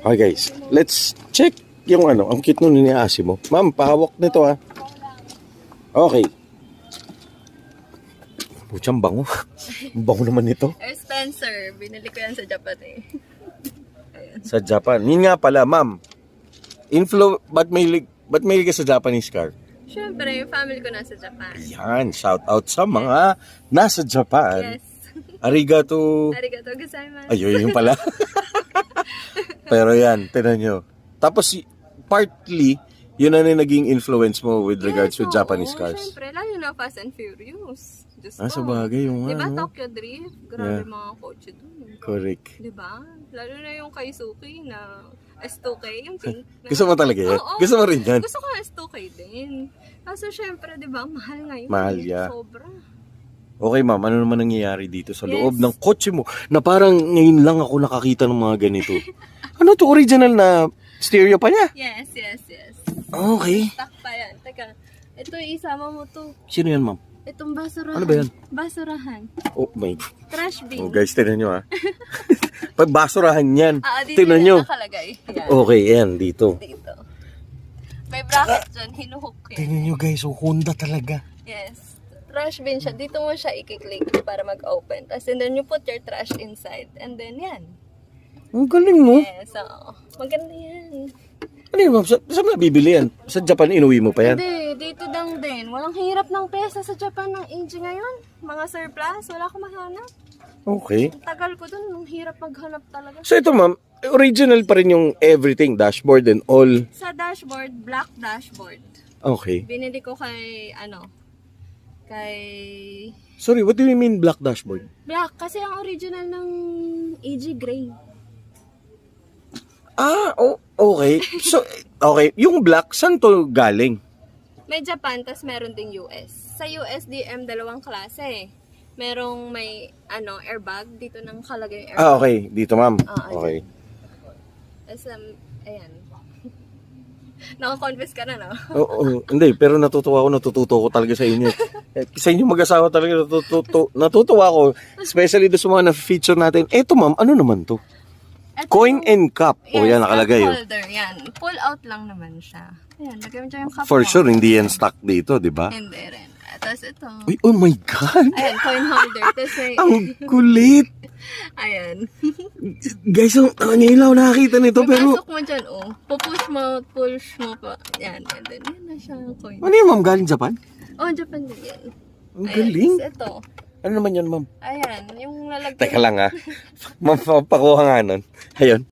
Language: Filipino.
Okay guys, let's check yung ang kit nun ni Asi mo. Ma'am, pahawak nito ha. Okay. Puchang bango. Bango naman nito. Spencer, binili ko yan sa Japan eh. Sa Japan. Yun nga pala, ma'am. Ba't may ka sa Japanese car? Siyempre, yung family ko nasa Japan. Yan, shout out sa mga nasa Japan. Yes. Arigato. Arigato gozaimasu. Ayun, yun pala. Pero yan, tinan nyo. Tapos, partly, yun na naging influence mo with regards to Japanese cars. Siyempre, lalo na Fast and Furious. Diyos ko. Sa bagay yung diba Tokyo Drift? Grabe mga kotse dun. Correct. Diba? Lalo na yung kay Suki na S2K, yung pink. Gusto mo talaga yan? Oo, Gusto mo rin yan? gusto ko S2K din. Kaso syempre, diba, mahal ngayon. Mahal, yeah. Sobra. Okay ma'am, ano naman nangyayari dito sa loob Yes. ng kotse mo na parang ngayon lang ako nakakita ng mga ganito? Ano to, original na stereo pa niya? Yes. Okay. Stock pa yan. Teka, ito isama mo to. Sino yan ma'am? Itong basurahan. Ano ba yan? Basurahan. Oh my. Trash bin. Oh guys, tinan nyo ha. Pag basurahan yan. Dito Tinan yan nyo. nakalagay. Yan. Okay, yan, dito. Dito. May bracket dyan, hinuhook yan. Tingnan nyo guys, Honda talaga. Yes. Trash bin siya. Dito mo siya i-click para mag-open. Tapos and then you put your trash inside. And then yan. Ang galing mo. Yes, oo. Maganda yan. Ano yun ma'am? Saan mo nabibili yan? Sa Japan, inuwi mo pa yan? Hindi, dito lang din. Walang hirap ng pesa sa Japan ng AG ngayon. Mga surplus, wala akong mahanap. Okay. Ang tagal ko dun, nung hirap maghanap talaga. So ito ma'am, original pa rin yung everything, dashboard and all. Sa dashboard, black dashboard. Okay. Binili ko kay, kay... Sorry, what do you mean black dashboard? Black, kasi ang original ng AG gray. Okay. So, okay. Yung black, saan to galing? May Japan, tas meron ding US. Sa USDM, dalawang klase. Merong may, airbag. Dito nang kalagay yung airbag. Okay. Dito, ma'am. Okay. Tas, ayan. Naka-confess ka na, no? Oo, hindi. Pero natututo ko talaga sa inyo. Sa inyo mag-asawa talaga, natutuwa ako. Especially doon sa mga na-feature natin. Eto, ma'am, ano naman to? Coin and cup. Yes, Yan, nakalagay. cup holder, yan. Pull out lang naman siya. Ayan, lagay mo dyan yung cup For mo. sure, hindi yan stock dito, di ba? Hindi rin. Tapos ito. Uy, oh my God! Ayan, coin holder. Tapos may... Ang kulit! Ayan. Guys, ngayon lang ako nakakita nito, pero... Pagpasok mo dyan, push mo pa. Yan, and then, yan na siya, coin. Ano yun, ma'am? Galing Japan? Japan din yan. Ang galing. Tapos ito. Ano naman yan, ma'am? Ayan, yung lalagyan. Teka lang ha. Ma'am, pakuha nga nun. Ayun.